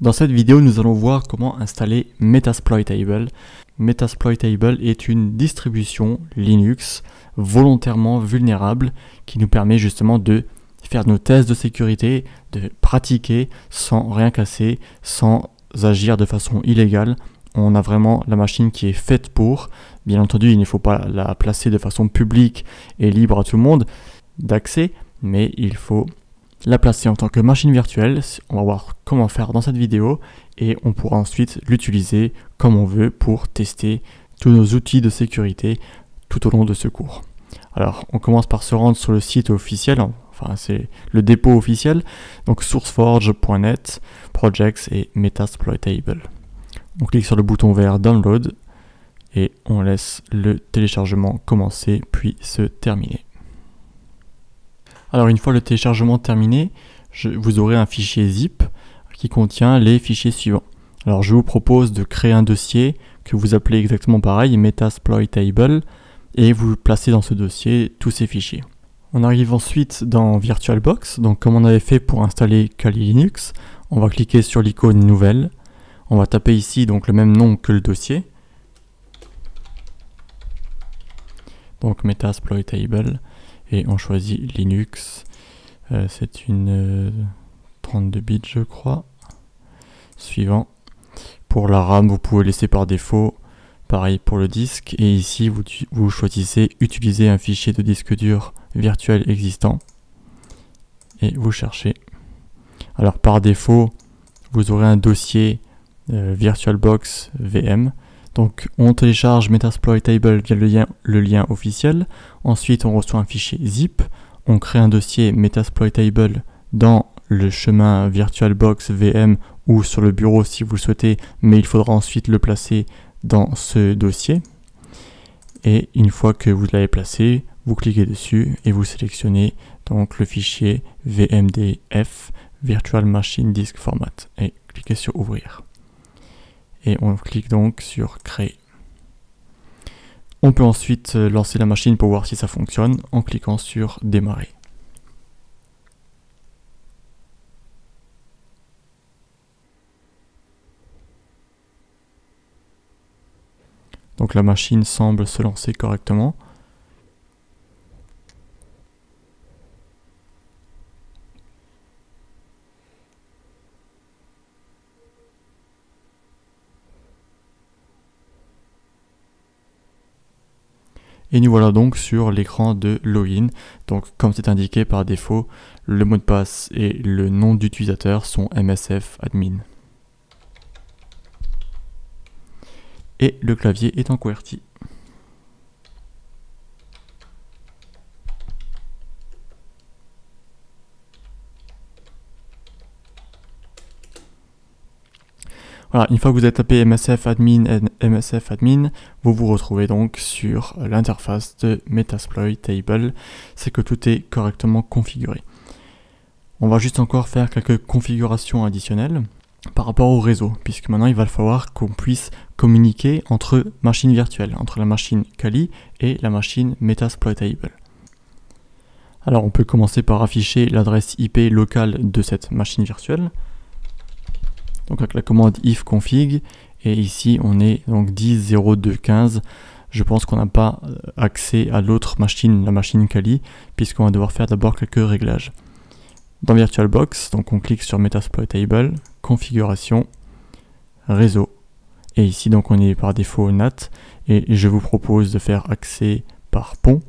Dans cette vidéo, nous allons voir comment installer Metasploitable. Metasploitable est une distribution Linux volontairement vulnérable qui nous permet justement de faire nos tests de sécurité, de pratiquer sans rien casser, sans agir de façon illégale. On a vraiment la machine qui est faite pour. Bien entendu, il ne faut pas la placer de façon publique et libre à tout le monde d'accès, mais il faut la placer en tant que machine virtuelle. On va voir comment faire dans cette vidéo et on pourra ensuite l'utiliser comme on veut pour tester tous nos outils de sécurité tout au long de ce cours. Alors, on commence par se rendre sur le site officiel, enfin c'est le dépôt officiel, donc sourceforge.net, projects et Metasploitable. On clique sur le bouton vert Download et on laisse le téléchargement commencer puis se terminer. Alors une fois le téléchargement terminé, vous aurez un fichier zip qui contient les fichiers suivants. Alors je vous propose de créer un dossier que vous appelez exactement pareil, Metasploitable, et vous placez dans ce dossier tous ces fichiers. On arrive ensuite dans VirtualBox, donc comme on avait fait pour installer Kali Linux, on va cliquer sur l'icône nouvelle, on va taper ici donc le même nom que le dossier, donc Metasploitable, et on choisit Linux, c'est une 32 bits je crois. Suivant. Pour la RAM, vous pouvez laisser par défaut, pareil pour le disque, et ici vous choisissez utiliser un fichier de disque dur virtuel existant, et vous cherchez. Alors par défaut, vous aurez un dossier VirtualBox VM. Donc on télécharge Metasploitable via le lien officiel, ensuite on reçoit un fichier zip, on crée un dossier Metasploitable dans le chemin VirtualBox VM ou sur le bureau si vous le souhaitez, mais il faudra ensuite le placer dans ce dossier. Et une fois que vous l'avez placé, vous cliquez dessus et vous sélectionnez donc le fichier VMDF Virtual Machine Disk Format et cliquez sur ouvrir. Et on clique donc sur créer. On peut ensuite lancer la machine pour voir si ça fonctionne en cliquant sur démarrer. Donc la machine semble se lancer correctement. Et nous voilà donc sur l'écran de login. Donc comme c'est indiqué par défaut, le mot de passe et le nom d'utilisateur sont MSF admin. Et le clavier est en QWERTY. Voilà, une fois que vous avez tapé MSF admin, vous vous retrouvez donc sur l'interface de Metasploitable. C'est que tout est correctement configuré. On va juste encore faire quelques configurations additionnelles par rapport au réseau, puisque maintenant il va falloir qu'on puisse communiquer entre machines virtuelles, entre la machine Kali et la machine Metasploitable. Alors on peut commencer par afficher l'adresse IP locale de cette machine virtuelle. Donc avec la commande ifconfig, et ici on est donc 10.02.15. Je pense qu'on n'a pas accès à l'autre machine, la machine Kali, puisqu'on va devoir faire d'abord quelques réglages. Dans VirtualBox, donc on clique sur Metasploitable, configuration, réseau, et ici donc on est par défaut NAT, et je vous propose de faire accès par pont,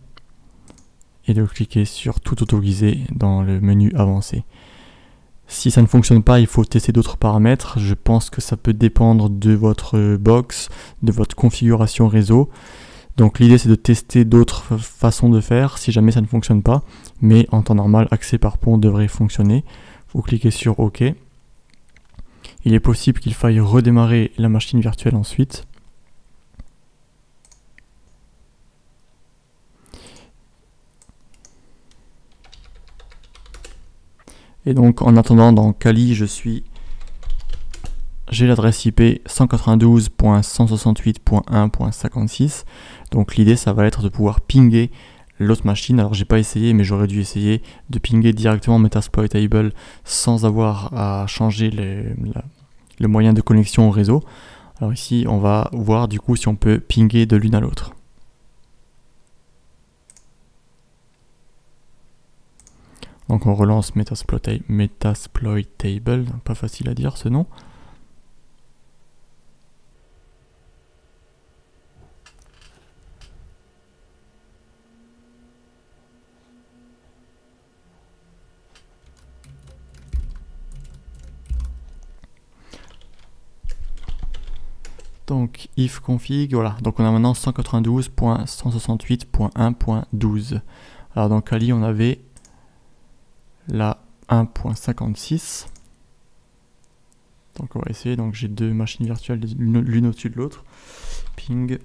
et de cliquer sur tout autoriser dans le menu avancé. Si ça ne fonctionne pas, il faut tester d'autres paramètres. Je pense que ça peut dépendre de votre box, de votre configuration réseau. Donc l'idée c'est de tester d'autres façons de faire si jamais ça ne fonctionne pas. Mais en temps normal, accès par pont devrait fonctionner. Vous cliquez sur OK. Il est possible qu'il faille redémarrer la machine virtuelle ensuite. Et donc en attendant dans Kali, j'ai l'adresse IP 192.168.1.56. Donc l'idée ça va être de pouvoir pinguer l'autre machine. Alors j'ai pas essayé, mais j'aurais dû essayer de pinguer directement Metasploitable sans avoir à changer le moyen de connexion au réseau. Alors ici, on va voir du coup si on peut pinguer de l'une à l'autre. Donc on relance Metasploit Table, pas facile à dire ce nom. Donc if config, voilà, donc on a maintenant 192.168.1.12. Alors dans Kali on avait la 1.56. Donc on va essayer, donc j'ai deux machines virtuelles l'une au-dessus de l'autre. Ping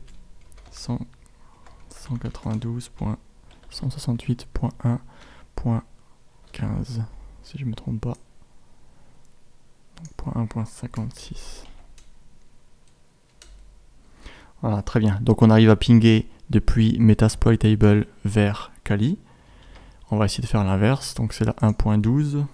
168.168.1.15 si je me trompe pas. Donc 1.56. Voilà, très bien. Donc on arrive à pinguer depuis Metasploit Table vers Kali. On va essayer de faire l'inverse. Donc c'est la 1.12.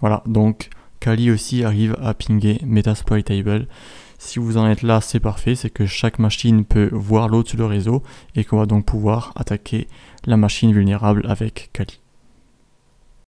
Voilà, donc Kali aussi arrive à pinguer Metasploit Table. Si vous en êtes là, c'est parfait. C'est que chaque machine peut voir l'autre sur le réseau et qu'on va donc pouvoir attaquer la machine vulnérable avec Kali.